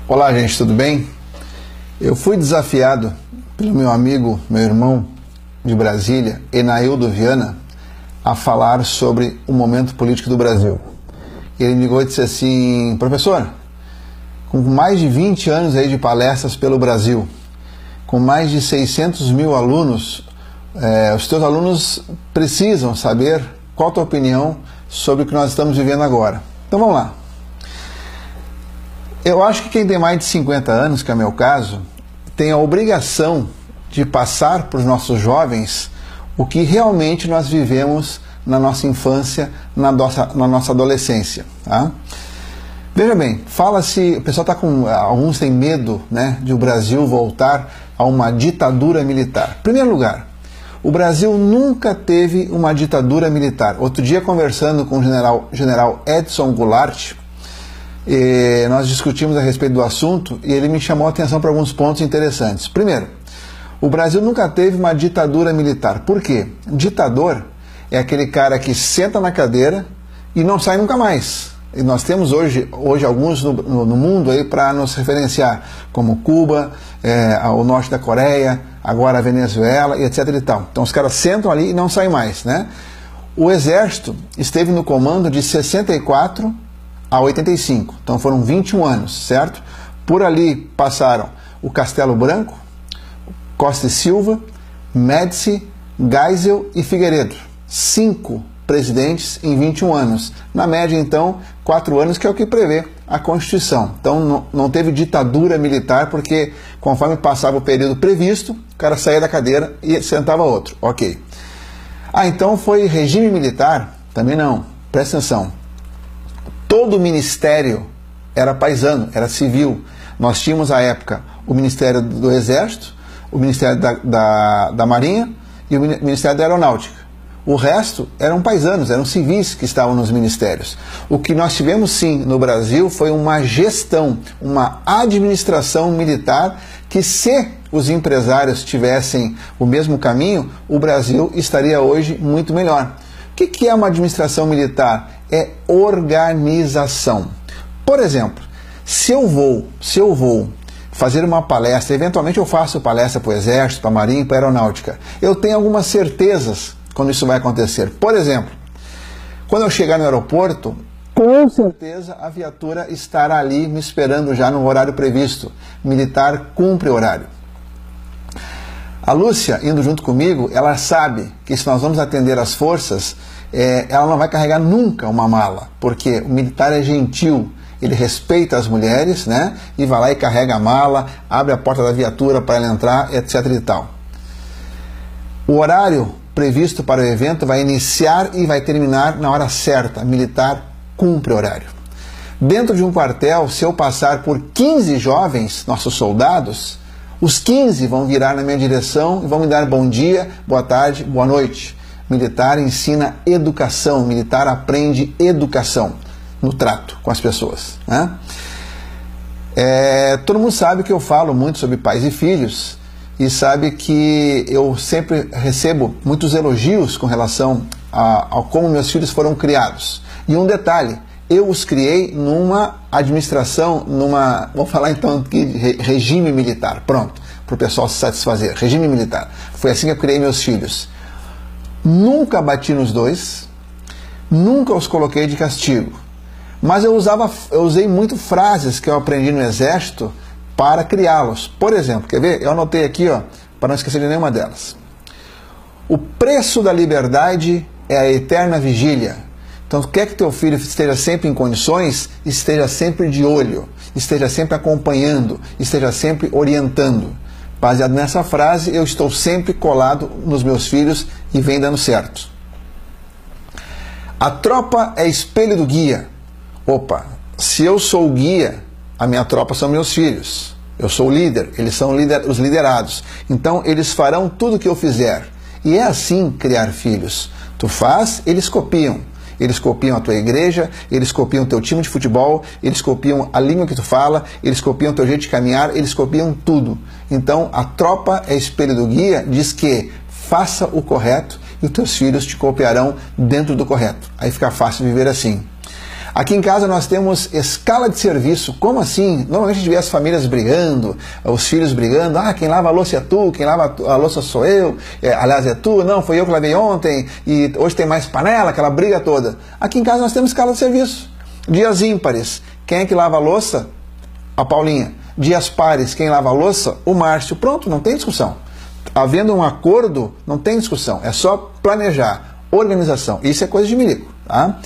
Olá, gente, tudo bem? Eu fui desafiado pelo meu amigo, meu irmão de Brasília, Enaildo Viana, a falar sobre o momento político do Brasil. Ele me ligou e disse assim: professor, com mais de 20 anos aí de palestras pelo Brasil, com mais de 600 mil alunos, os teus alunos precisam saber qual a tua opinião sobre o que nós estamos vivendo agora. Então vamos lá. Eu acho que quem tem mais de 50 anos, que é o meu caso, tem a obrigação de passar para os nossos jovens o que realmente nós vivemos na nossa infância, na nossa adolescência. Tá? Veja bem, fala-se, o pessoal está com, alguns têm medo, né, de o Brasil voltar a uma ditadura militar. Em primeiro lugar, o Brasil nunca teve uma ditadura militar. Outro dia, conversando com o general Edson Goulart, nós discutimos a respeito do assunto e ele me chamou a atenção para alguns pontos interessantes. Primeiro, o Brasil nunca teve uma ditadura militar. Por quê? Ditador é aquele cara que senta na cadeira e não sai nunca mais. E nós temos hoje alguns no mundo aí para nos referenciar, como Cuba, o norte da Coreia, agora a Venezuela e etc e tal. Então os caras sentam ali e não saem mais, né? O exército esteve no comando de 64 a 85, então foram 21 anos, certo? Por ali passaram o Castelo Branco, Costa e Silva, Médici, Geisel e Figueiredo. 5 presidentes em 21 anos. Na média, então, 4 anos, que é o que prevê a Constituição. Então, não teve ditadura militar, porque conforme passava o período previsto, o cara saía da cadeira e sentava outro. Ok. Então foi regime militar? Também não. Presta atenção. Todo ministério era paisano, era civil. Nós tínhamos, à época, o Ministério do Exército, o Ministério da Marinha e o Ministério da Aeronáutica. O resto eram paisanos, eram civis que estavam nos ministérios. O que nós tivemos, sim, no Brasil foi uma gestão, uma administração militar que, se os empresários tivessem o mesmo caminho, o Brasil estaria hoje muito melhor. O que é uma administração militar? É organização. Por exemplo, se eu vou fazer uma palestra, eventualmente eu faço palestra para o Exército, para a Marinha e para a Aeronáutica, eu tenho algumas certezas quando isso vai acontecer. Por exemplo, quando eu chegar no aeroporto, com certeza a viatura estará ali me esperando já no horário previsto. Militar cumpre horário. A Lúcia, indo junto comigo, ela sabe que se nós vamos atender as forças, ela não vai carregar nunca uma mala, porque o militar é gentil, ele respeita as mulheres, né? E vai lá e carrega a mala, abre a porta da viatura para ela entrar, etc e tal. O horário previsto para o evento vai iniciar e vai terminar na hora certa. Militar cumpre horário. Dentro de um quartel, se eu passar por 15 jovens, nossos soldados, os 15 vão virar na minha direção e vão me dar bom dia, boa tarde, boa noite. Militar ensina educação, militar aprende educação no trato com as pessoas, né? Todo mundo sabe que eu falo muito sobre pais e filhos e sabe que eu sempre recebo muitos elogios com relação a como meus filhos foram criados. E um detalhe, eu os criei numa administração, vamos falar então aqui de regime militar, pronto, para o pessoal se satisfazer, regime militar. Foi assim que eu criei meus filhos. Nunca bati nos dois, nunca os coloquei de castigo, mas eu usei muito frases que eu aprendi no Exército para criá-los. Por exemplo, quer ver? Eu anotei aqui, ó, para não esquecer de nenhuma delas. O preço da liberdade é a eterna vigília. Então, quer que teu filho esteja sempre em condições, esteja sempre de olho, esteja sempre acompanhando, esteja sempre orientando. Baseado nessa frase, eu estou sempre colado nos meus filhos e vem dando certo. A tropa é espelho do guia. Opa, se eu sou o guia, a minha tropa são meus filhos. Eu sou o líder, eles são os liderados. Então, eles farão tudo o que eu fizer. E é assim criar filhos. Tu faz, eles copiam. Eles copiam a tua igreja, eles copiam o teu time de futebol, eles copiam a língua que tu fala, eles copiam o teu jeito de caminhar, eles copiam tudo. Então, a tropa é espelho do guia, diz que faça o correto e os teus filhos te copiarão dentro do correto. Aí fica fácil viver assim. Aqui em casa nós temos escala de serviço. Como assim? Normalmente a gente vê as famílias brigando, os filhos brigando. Ah, quem lava a louça é tu, quem lava a louça sou eu. Aliás, é tu, não, foi eu que lavei ontem e hoje tem mais panela, aquela briga toda. Aqui em casa nós temos escala de serviço. Dias ímpares, quem é que lava a louça? A Paulinha. Dias pares, quem lava a louça? O Márcio. Pronto, não tem discussão. Havendo um acordo, não tem discussão. É só planejar, organização. Isso é coisa de milico, tá?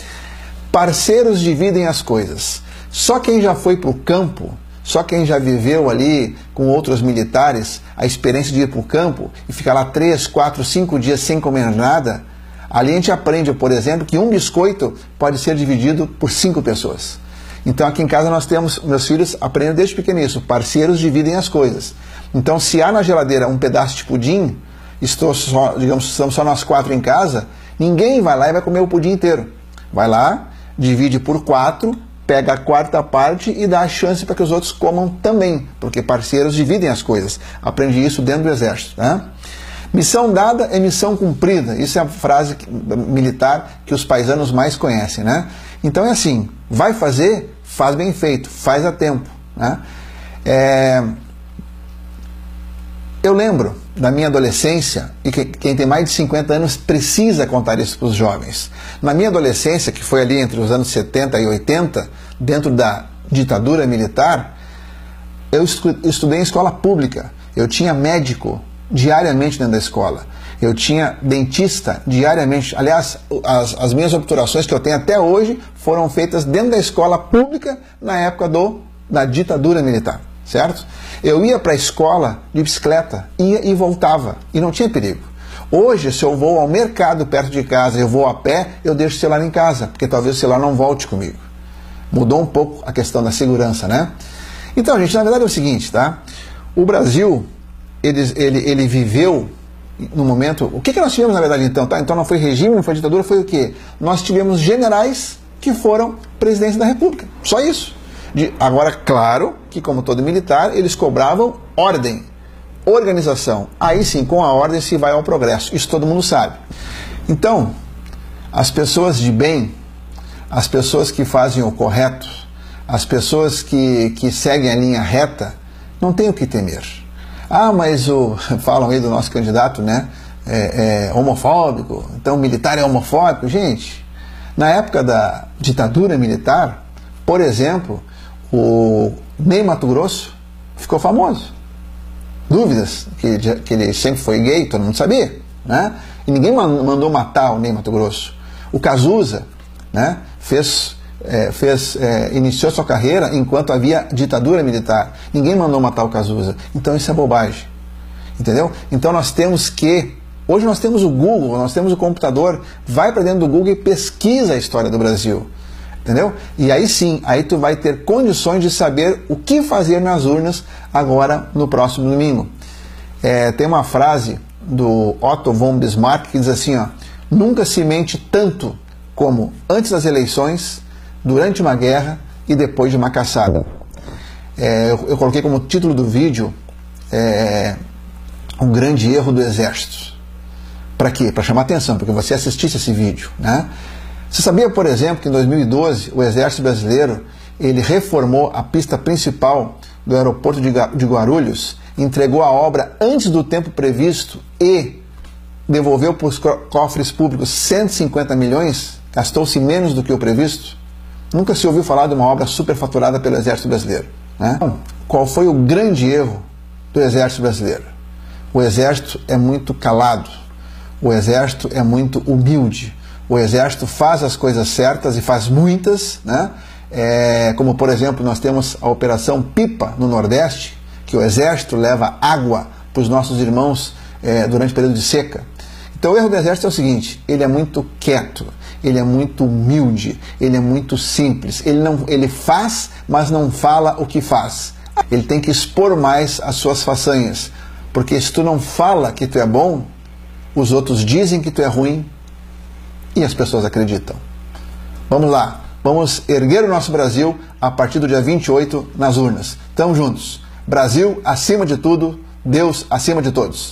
Parceiros dividem as coisas. Só quem já foi para o campo, só quem já viveu ali com outros militares, a experiência de ir para o campo e ficar lá 3, 4, 5 dias sem comer nada, ali a gente aprende, por exemplo, que um biscoito pode ser dividido por 5 pessoas. Então aqui em casa nós temos, meus filhos aprendem desde pequeno isso, parceiros dividem as coisas. Então se há na geladeira um pedaço de pudim, estamos só nós 4 em casa, ninguém vai lá e vai comer o pudim inteiro. Vai lá, divide por 4, pega a quarta parte e dá a chance para que os outros comam também, porque parceiros dividem as coisas. Aprendi isso dentro do exército, né? Missão dada é missão cumprida. Isso é a frase militar que os paisanos mais conhecem, né? Então é assim, vai fazer, faz bem feito, faz a tempo, né? Eu lembro da minha adolescência, e quem tem mais de 50 anos precisa contar isso para os jovens. Na minha adolescência, que foi ali entre os anos 70 e 80, dentro da ditadura militar, eu estudei em escola pública. Eu tinha médico diariamente dentro da escola. Eu tinha dentista diariamente. Aliás, as minhas obturações que eu tenho até hoje foram feitas dentro da escola pública na época da ditadura militar, certo? Eu ia para a escola de bicicleta, ia e voltava, e não tinha perigo. Hoje, se eu vou ao mercado perto de casa, eu vou a pé, eu deixo o celular em casa, porque talvez o celular não volte comigo. Mudou um pouco a questão da segurança, né? Então, gente, na verdade é o seguinte, tá? O Brasil, ele viveu no momento... O que nós tivemos, na verdade, então? Tá? Então não foi regime, não foi ditadura, foi o quê? Nós tivemos generais que foram presidentes da República. Só isso. Agora, claro que, como todo militar, eles cobravam ordem, organização. Aí sim, com a ordem se vai ao progresso. Isso todo mundo sabe. Então, as pessoas de bem, as pessoas que fazem o correto, as pessoas que seguem a linha reta, não tem o que temer. Ah, mas falam aí do nosso candidato, né? É homofóbico, então o militar é homofóbico. Gente, na época da ditadura militar, por exemplo, o Ney Matogrosso ficou famoso. Dúvidas que ele sempre foi gay, todo mundo sabia, né? E ninguém mandou matar o Ney Matogrosso. O Cazuza, né, iniciou sua carreira enquanto havia ditadura militar. Ninguém mandou matar o Cazuza. Então isso é bobagem. Entendeu? Então hoje nós temos o Google, nós temos o computador, vai para dentro do Google e pesquisa a história do Brasil. Entendeu? E aí sim, aí tu vai ter condições de saber o que fazer nas urnas agora no próximo domingo. Tem uma frase do Otto von Bismarck que diz assim, ó: nunca se mente tanto como antes das eleições, durante uma guerra e depois de uma caçada. Eu coloquei como título do vídeo um grande erro do exército. Para quê? Para chamar atenção, porque você assistisse esse vídeo, né? Você sabia, por exemplo, que em 2012 o Exército Brasileiro ele reformou a pista principal do aeroporto de Guarulhos, entregou a obra antes do tempo previsto e devolveu para os cofres públicos 150 milhões, gastou-se menos do que o previsto? Nunca se ouviu falar de uma obra superfaturada pelo Exército Brasileiro, né? Então, qual foi o grande erro do Exército Brasileiro? O Exército é muito calado, o Exército é muito humilde. O Exército faz as coisas certas e faz muitas, né? Como, por exemplo, nós temos a Operação Pipa no Nordeste, que o Exército leva água para os nossos irmãos durante o período de seca. Então o erro do Exército é o seguinte: ele é muito quieto, ele é muito humilde, ele é muito simples. Ele faz, mas não fala o que faz. Ele tem que expor mais as suas façanhas, porque se tu não fala que tu é bom, os outros dizem que tu é ruim, e as pessoas acreditam. Vamos lá, vamos erguer o nosso Brasil a partir do dia 28 nas urnas. Tamo juntos. Brasil acima de tudo, Deus acima de todos.